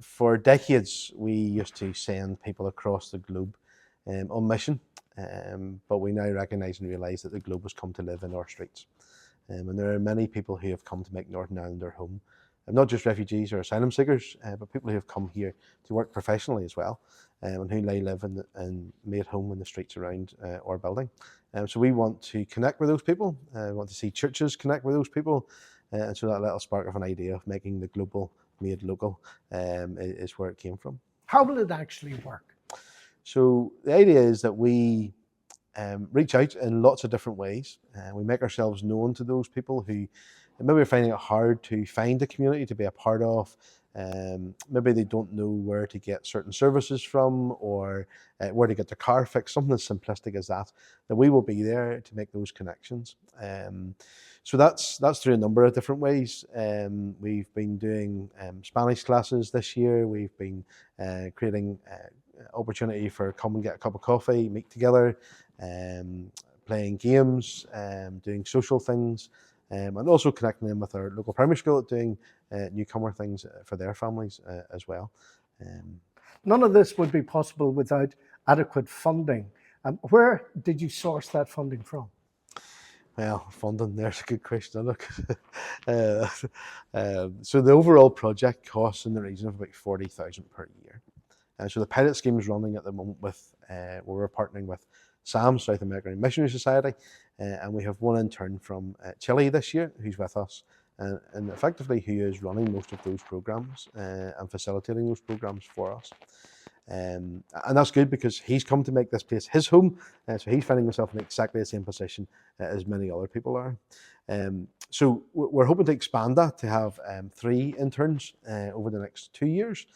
For decades, we used to send people across the globe on mission, but we now recognise and realise that the globe has come to live in our streets. And there are many people who have come to make Northern Ireland their home. And not just refugees or asylum seekers, but people who have come here to work professionally as well, and who now live and made home in the streets around our building. So we want to connect with those people. We want to see churches connect with those people. And so that little spark of an idea of making the global made local is where it came from. How will it actually work? So the idea is that we reach out in lots of different ways. We make ourselves known to those people who maybe are finding it hard to find a community to be a part of. Maybe they don't know where to get certain services from, or where to get their car fixed, something as simplistic as that, that we will be there to make those connections. So that's through a number of different ways. We've been doing Spanish classes this year. We've been creating opportunity for come and get a cup of coffee, meet together, playing games, doing social things, and also connecting them with our local primary school, doing newcomer things for their families as well. None of this would be possible without adequate funding. Where did you source that funding from? Well, funding, there's a good question. Look, so the overall project costs in the region of about 40,000 per year. So the pilot scheme is running at the moment with, where we're partnering with SAM, South American Missionary Society, and we have one intern from Chile this year who's with us, and effectively who is running most of those programs and facilitating those programs for us. And that's good because he's come to make this place his home, so he's finding himself in exactly the same position as many other people are. So we're hoping to expand that to have 3 interns over the next 2 years.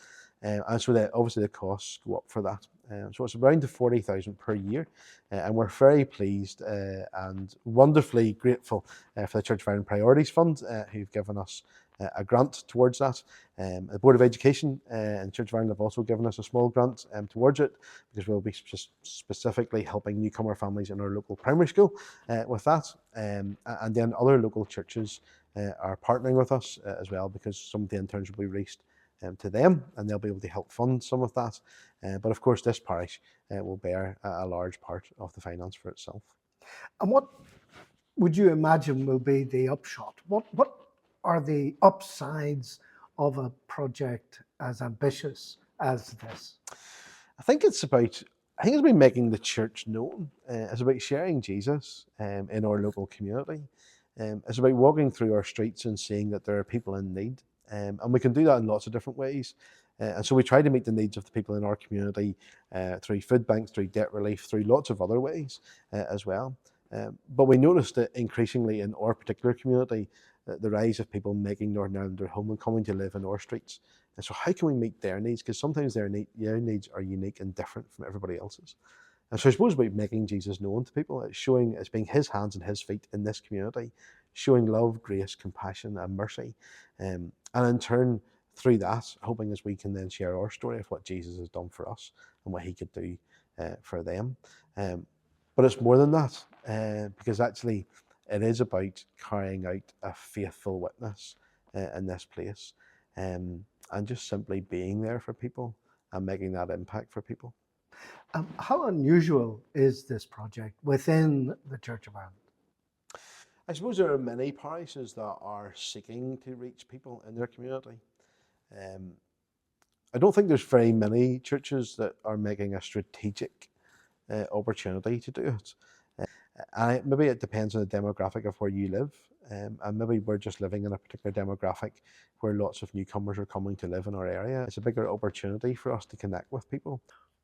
And so obviously the costs go up for that. So it's around 40,000 per year, and we're very pleased and wonderfully grateful for the Church of Ireland Priorities Fund, who've given us a grant towards that. The Board of Education and Church of Ireland have also given us a small grant towards it, because we'll be specifically helping newcomer families in our local primary school with that. And then other local churches are partnering with us as well, because some of the interns will be released to them, and they'll be able to help fund some of that. But of course, this parish will bear a large part of the finance for itself. And what would you imagine will be the upshot? What are the upsides of a project as ambitious as this? I think it's about making the church known. It's about sharing Jesus in our local community. It's about walking through our streets and seeing that there are people in need. And we can do that in lots of different ways. And so we try to meet the needs of the people in our community through food banks, through debt relief, through lots of other ways as well. But we noticed that increasingly in our particular community, the rise of people making Northern Ireland their home and coming to live in our streets. And so how can we meet their needs? Because sometimes their needs are unique and different from everybody else's. And so I suppose about making Jesus known to people, it's being his hands and his feet in this community, showing love, grace, compassion, and mercy. And in turn, through that, hoping as we can then share our story of what Jesus has done for us and what he could do for them. But it's more than that, because actually it is about carrying out a faithful witness in this place, and just simply being there for people and making that impact for people. How unusual is this project within the Church of Ireland? I suppose there are many parishes that are seeking to reach people in their community. I don't think there's very many churches that are making a strategic opportunity to do it. And maybe it depends on the demographic of where you live. And maybe we're just living in a particular demographic where lots of newcomers are coming to live in our area. It's a bigger opportunity for us to connect with people.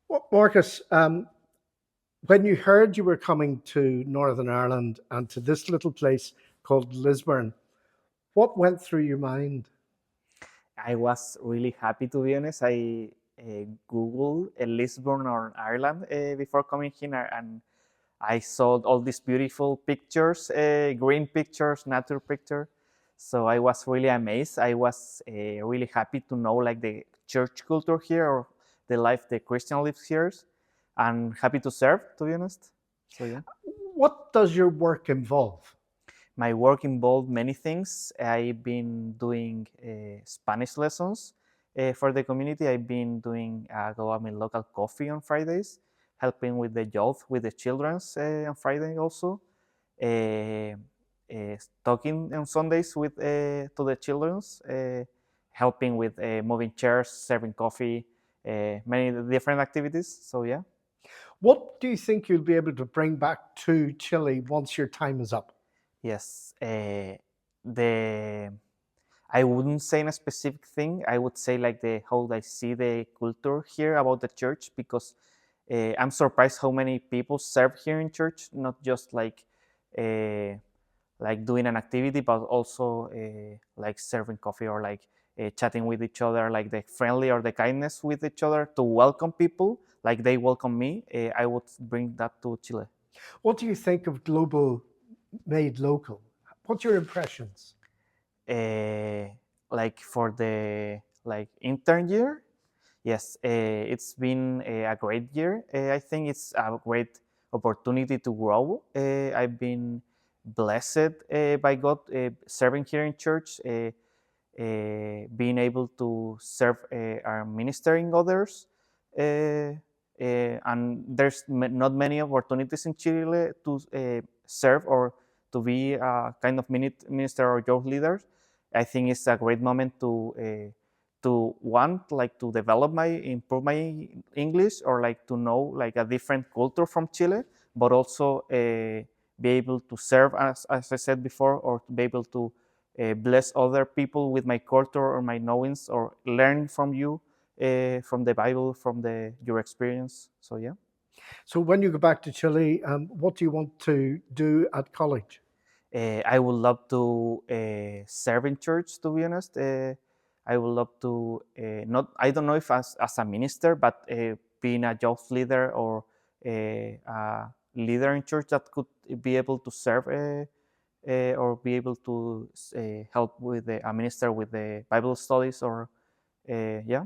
Well, Marcus, when you heard you were coming to Northern Ireland and to this little place called Lisburn, what went through your mind? I was really happy, to be honest. I Googled Lisburn or Ireland before coming here, and I saw all these beautiful pictures, green pictures, nature pictures. So I was really amazed. I was really happy to know like the church culture here, or the life the Christian lives here, and happy to serve, to be honest. So yeah. What does your work involve? My work involved many things. I've been doing Spanish lessons, for the community. I've been doing local coffee on Fridays, helping with the youth, with the children's on Friday also. Uh, Talking on Sundays with to the children's, helping with moving chairs, serving coffee, many different activities. So yeah. What do you think you'll be able to bring back to Chile once your time is up? Yes, the I wouldn't say in a specific thing. I would say like the how I see the culture here about the church, because I'm surprised how many people serve here in church, not just like doing an activity, but also like serving coffee or like chatting with each other, like the friendly or the kindness with each other to welcome people, like they welcome me. I would bring that to Chile. What do you think of Global Made Local? What's your impressions? Like for the like intern year, yes, it's been a great year. I think it's a great opportunity to grow. I've been blessed by God serving here in church, being able to serve or ministering others. And there's not many opportunities in Chile to serve or to be a kind of minister or youth leader. I think it's a great moment to want like to develop improve my English, or like to know like a different culture from Chile, but also be able to serve as I said before, or to be able to bless other people with my culture or my knowings, or learn from you, from the Bible, from your experience. So yeah. So when you go back to Chile, what do you want to do at college? I would love to serve in church. To be honest, I would love to not. I don't know if as a minister, but being a youth leader or a leader in church that could be able to serve or be able to help with a minister with the Bible studies, or yeah.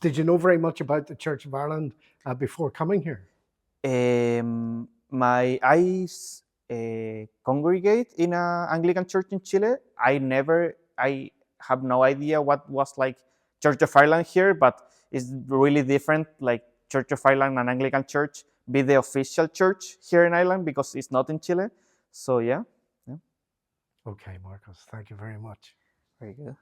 Did you know very much about the Church of Ireland before coming here? I congregate in a Anglican church in Chile. I have no idea what was like Church of Ireland here, but it's really different. Like Church of Ireland and Anglican church be the official church here in Ireland, because it's not in Chile. So yeah, yeah, Okay, Marcos, thank you very much. very good.